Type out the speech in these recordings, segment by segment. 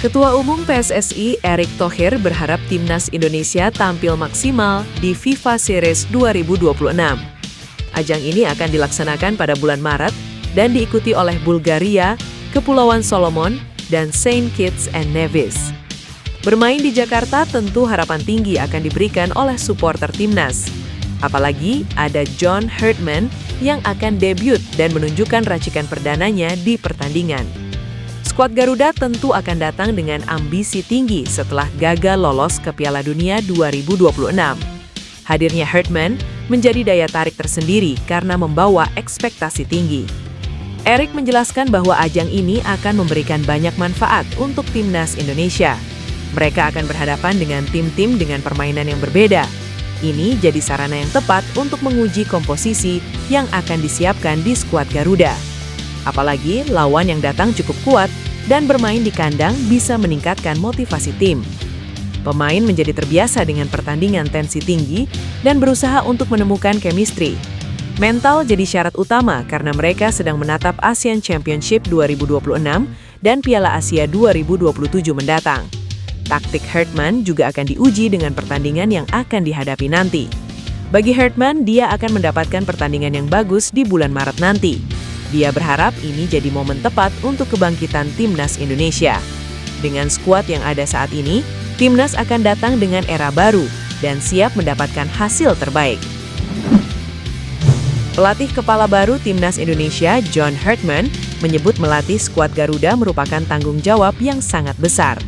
Ketua Umum PSSI Erick Thohir berharap Timnas Indonesia tampil maksimal di FIFA Series 2026. Ajang ini akan dilaksanakan pada bulan Maret dan diikuti oleh Bulgaria, Kepulauan Solomon, dan Saint Kitts and Nevis. Bermain di Jakarta tentu harapan tinggi akan diberikan oleh supporter Timnas. Apalagi ada John Herdman yang akan debut dan menunjukkan racikan perdananya di pertandingan. Skuad Garuda tentu akan datang dengan ambisi tinggi setelah gagal lolos ke Piala Dunia 2026. Hadirnya Herdman menjadi daya tarik tersendiri karena membawa ekspektasi tinggi. Erick menjelaskan bahwa ajang ini akan memberikan banyak manfaat untuk Timnas Indonesia. Mereka akan berhadapan dengan tim-tim dengan permainan yang berbeda. Ini jadi sarana yang tepat untuk menguji komposisi yang akan disiapkan di skuad Garuda. Apalagi lawan yang datang cukup kuat dan bermain di kandang bisa meningkatkan motivasi tim. Pemain menjadi terbiasa dengan pertandingan tensi tinggi dan berusaha untuk menemukan chemistry. Mental jadi syarat utama karena mereka sedang menatap Asian Championship 2026 dan Piala Asia 2027 mendatang. Taktik Herdman juga akan diuji dengan pertandingan yang akan dihadapi nanti. Bagi Herdman, dia akan mendapatkan pertandingan yang bagus di bulan Maret nanti. Dia berharap ini jadi momen tepat untuk kebangkitan Timnas Indonesia. Dengan skuad yang ada saat ini, Timnas akan datang dengan era baru dan siap mendapatkan hasil terbaik. Pelatih kepala baru Timnas Indonesia, John Herdman, menyebut melatih skuad Garuda merupakan tanggung jawab yang sangat besar.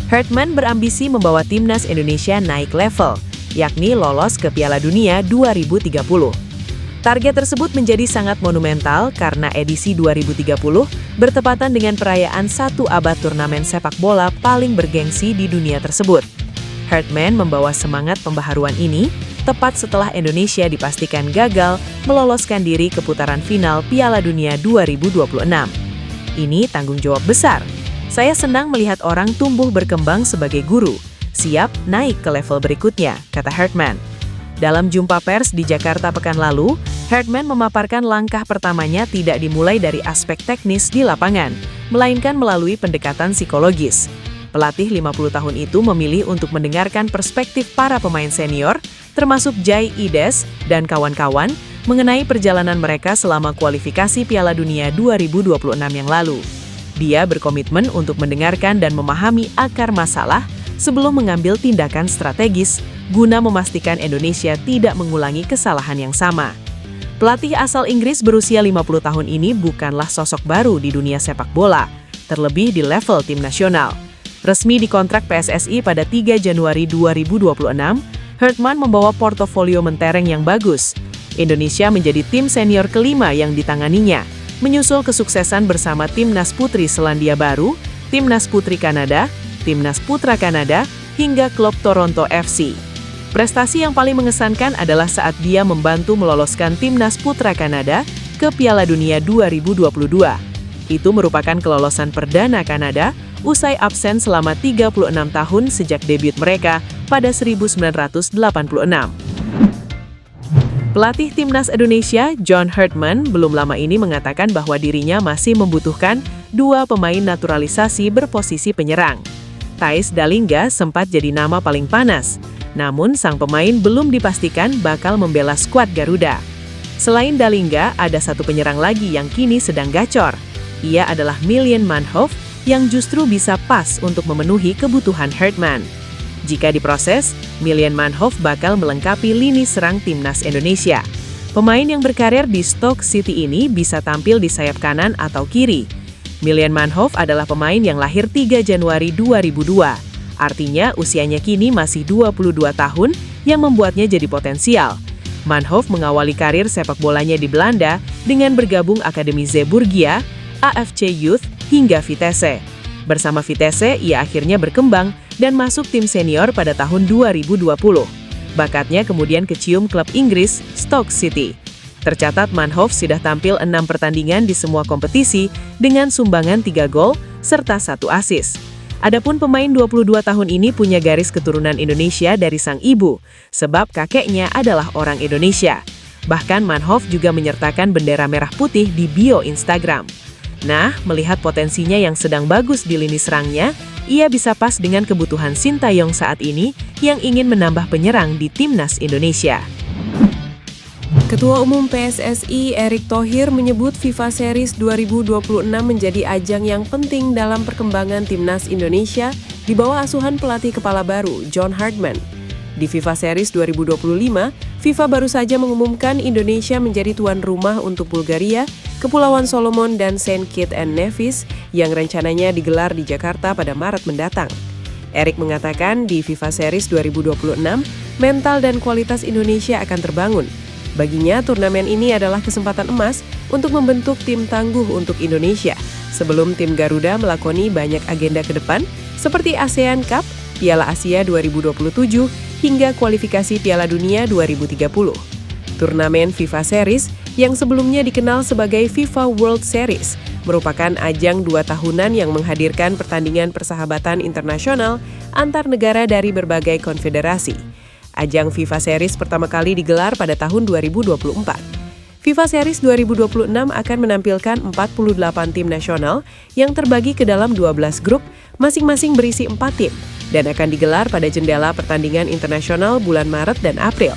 Herdman berambisi membawa Timnas Indonesia naik level, yakni lolos ke Piala Dunia 2030. Target tersebut menjadi sangat monumental karena edisi 2030 bertepatan dengan perayaan 1 abad turnamen sepak bola paling bergengsi di dunia tersebut. Herdman membawa semangat pembaharuan ini tepat setelah Indonesia dipastikan gagal meloloskan diri ke putaran final Piala Dunia 2026. Ini tanggung jawab besar. Saya senang melihat orang tumbuh berkembang sebagai guru, siap naik ke level berikutnya, kata Herdman. Dalam jumpa pers di Jakarta pekan lalu, Herdman memaparkan langkah pertamanya tidak dimulai dari aspek teknis di lapangan, melainkan melalui pendekatan psikologis. Pelatih 50 tahun itu memilih untuk mendengarkan perspektif para pemain senior, termasuk Jai Ides dan kawan-kawan, mengenai perjalanan mereka selama kualifikasi Piala Dunia 2026 yang lalu. Dia berkomitmen untuk mendengarkan dan memahami akar masalah sebelum mengambil tindakan strategis guna memastikan Indonesia tidak mengulangi kesalahan yang sama. Pelatih asal Inggris berusia 50 tahun ini bukanlah sosok baru di dunia sepak bola, terlebih di level tim nasional. Resmi dikontrak PSSI pada 3 Januari 2026, Herdman membawa portofolio mentereng yang bagus. Indonesia menjadi tim senior kelima yang ditanganinya, menyusul kesuksesan bersama Timnas Putri Selandia Baru, Timnas Putri Kanada, Timnas Putra Kanada, hingga klub Toronto FC. Prestasi yang paling mengesankan adalah saat dia membantu meloloskan Timnas Putra Kanada ke Piala Dunia 2022. Itu merupakan kelolosan perdana Kanada usai absen selama 36 tahun sejak debut mereka pada 1986. Pelatih Timnas Indonesia, John Herdman, belum lama ini mengatakan bahwa dirinya masih membutuhkan 2 pemain naturalisasi berposisi penyerang. Thijs Dallinga sempat jadi nama paling panas. Namun, sang pemain belum dipastikan bakal membela skuad Garuda. Selain Dallinga, ada satu penyerang lagi yang kini sedang gacor. Ia adalah Milan Manhoef yang justru bisa pas untuk memenuhi kebutuhan Herdman. Jika diproses, Milan Manhoef bakal melengkapi lini serang Timnas Indonesia. Pemain yang berkarir di Stoke City ini bisa tampil di sayap kanan atau kiri. Milan Manhoef adalah pemain yang lahir 3 Januari 2002. Artinya usianya kini masih 22 tahun yang membuatnya jadi potensial. Manhoef mengawali karir sepak bolanya di Belanda dengan bergabung Akademi Zeeburgia, AFC Youth, hingga Vitesse. Bersama Vitesse, ia akhirnya berkembang dan masuk tim senior pada tahun 2020. Bakatnya kemudian kecium klub Inggris, Stoke City. Tercatat Manhoef sudah tampil 6 pertandingan di semua kompetisi dengan sumbangan 3 gol serta 1 assist. Adapun pemain 22 tahun ini punya garis keturunan Indonesia dari sang ibu, sebab kakeknya adalah orang Indonesia. Bahkan Manhoef juga menyertakan bendera merah putih di bio Instagram. Nah, melihat potensinya yang sedang bagus di lini serangnya, ia bisa pas dengan kebutuhan Sintayong saat ini yang ingin menambah penyerang di timnas Indonesia. Ketua Umum PSSI Erick Thohir menyebut FIFA Series 2026 menjadi ajang yang penting dalam perkembangan timnas Indonesia di bawah asuhan pelatih kepala baru John Hartman. Di FIFA Series 2025, FIFA baru saja mengumumkan Indonesia menjadi tuan rumah untuk Bulgaria, Kepulauan Solomon, dan Saint Kitts and Nevis yang rencananya digelar di Jakarta pada Maret mendatang. Erick mengatakan di FIFA Series 2026, mental dan kualitas Indonesia akan terbangun. Baginya, turnamen ini adalah kesempatan emas untuk membentuk tim tangguh untuk Indonesia sebelum tim Garuda melakoni banyak agenda ke depan seperti ASEAN Cup, Piala Asia 2027, hingga kualifikasi Piala Dunia 2030. Turnamen FIFA Series yang sebelumnya dikenal sebagai FIFA World Series merupakan ajang 2 tahunan yang menghadirkan pertandingan persahabatan internasional antar negara dari berbagai konfederasi. Ajang FIFA Series pertama kali digelar pada tahun 2024. FIFA Series 2026 akan menampilkan 48 tim nasional yang terbagi ke dalam 12 grup, masing-masing berisi 4 tim, dan akan digelar pada jendela pertandingan internasional bulan Maret dan April.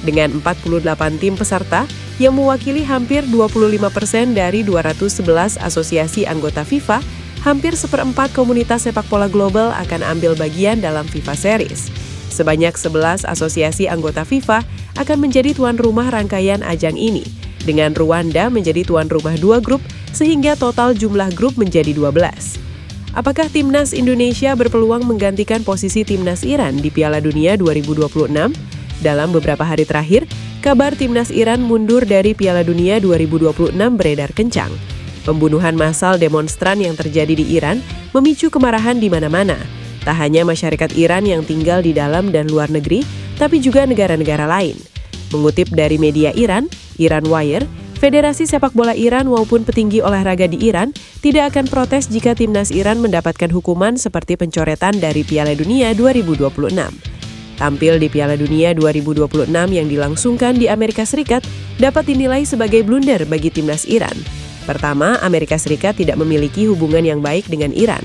Dengan 48 tim peserta yang mewakili hampir 25% dari 211 asosiasi anggota FIFA, hampir seperempat komunitas sepak bola global akan ambil bagian dalam FIFA Series. Sebanyak 11 asosiasi anggota FIFA akan menjadi tuan rumah rangkaian ajang ini, dengan Rwanda menjadi tuan rumah 2 grup, sehingga total jumlah grup menjadi 12. Apakah timnas Indonesia berpeluang menggantikan posisi timnas Iran di Piala Dunia 2026? Dalam beberapa hari terakhir, kabar timnas Iran mundur dari Piala Dunia 2026 beredar kencang. Pembunuhan massal demonstran yang terjadi di Iran memicu kemarahan di mana-mana. Tak hanya masyarakat Iran yang tinggal di dalam dan luar negeri, tapi juga negara-negara lain. Mengutip dari media Iran, Iran Wire, Federasi Sepak Bola Iran maupun petinggi olahraga di Iran tidak akan protes jika timnas Iran mendapatkan hukuman seperti pencoretan dari Piala Dunia 2026. Tampil di Piala Dunia 2026 yang dilangsungkan di Amerika Serikat dapat dinilai sebagai blunder bagi timnas Iran. Pertama, Amerika Serikat tidak memiliki hubungan yang baik dengan Iran.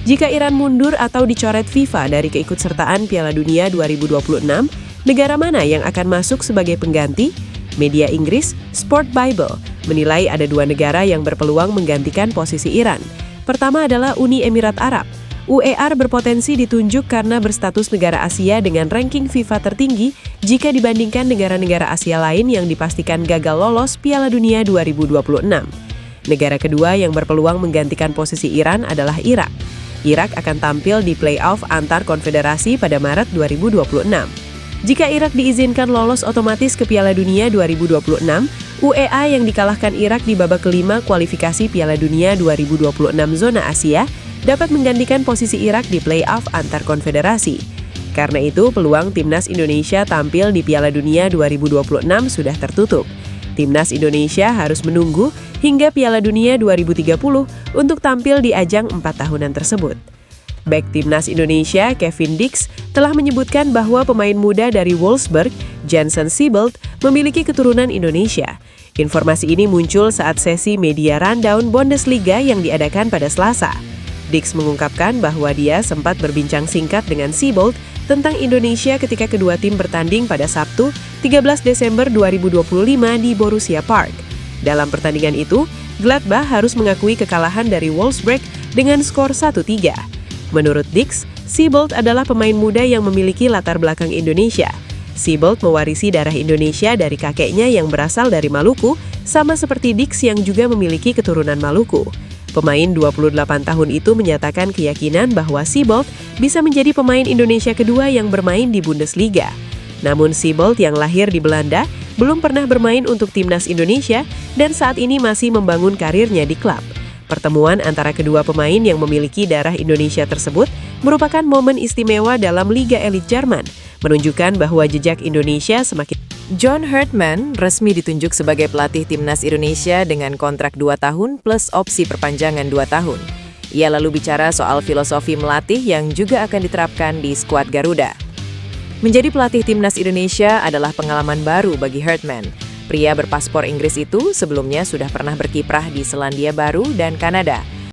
Jika Iran mundur atau dicoret FIFA dari keikutsertaan Piala Dunia 2026, negara mana yang akan masuk sebagai pengganti? Media Inggris, Sport Bible, menilai ada 2 negara yang berpeluang menggantikan posisi Iran. Pertama adalah Uni Emirat Arab. UER berpotensi ditunjuk karena berstatus negara Asia dengan ranking FIFA tertinggi jika dibandingkan negara-negara Asia lain yang dipastikan gagal lolos Piala Dunia 2026. Negara kedua yang berpeluang menggantikan posisi Iran adalah Irak. Irak akan tampil di play-off antar konfederasi pada Maret 2026. Jika Irak diizinkan lolos otomatis ke Piala Dunia 2026, UEA yang dikalahkan Irak di babak kelima kualifikasi Piala Dunia 2026 zona Asia dapat menggantikan posisi Irak di play-off antar konfederasi. Karena itu, peluang timnas Indonesia tampil di Piala Dunia 2026 sudah tertutup. Timnas Indonesia harus menunggu hingga Piala Dunia 2030 untuk tampil di ajang 4 tahunan tersebut. Bek timnas Indonesia, Kevin Dix, telah menyebutkan bahwa pemain muda dari Wolfsburg, Jensen Siebelt, memiliki keturunan Indonesia. Informasi ini muncul saat sesi media rundown Bundesliga yang diadakan pada Selasa. Dix mengungkapkan bahwa dia sempat berbincang singkat dengan Siebelt tentang Indonesia ketika kedua tim bertanding pada Sabtu, 13 Desember 2025 di Borussia Park. Dalam pertandingan itu, Gladbach harus mengakui kekalahan dari Wolfsburg dengan skor 1-3. Menurut Dix, Siebelt adalah pemain muda yang memiliki latar belakang Indonesia. Siebelt mewarisi darah Indonesia dari kakeknya yang berasal dari Maluku, sama seperti Dix yang juga memiliki keturunan Maluku. Pemain 28 tahun itu menyatakan keyakinan bahwa Siebelt bisa menjadi pemain Indonesia kedua yang bermain di Bundesliga. Namun Siebelt yang lahir di Belanda belum pernah bermain untuk timnas Indonesia dan saat ini masih membangun karirnya di klub. Pertemuan antara kedua pemain yang memiliki darah Indonesia tersebut merupakan momen istimewa dalam Liga Elit Jerman, menunjukkan bahwa jejak Indonesia semakin. John Hartman resmi ditunjuk sebagai pelatih timnas Indonesia dengan kontrak 2 tahun plus opsi perpanjangan 2 tahun. Ia lalu bicara soal filosofi melatih yang juga akan diterapkan di skuad Garuda. Menjadi pelatih timnas Indonesia adalah pengalaman baru bagi Hartman. Pria berpaspor Inggris itu sebelumnya sudah pernah berkiprah di Selandia Baru dan Kanada.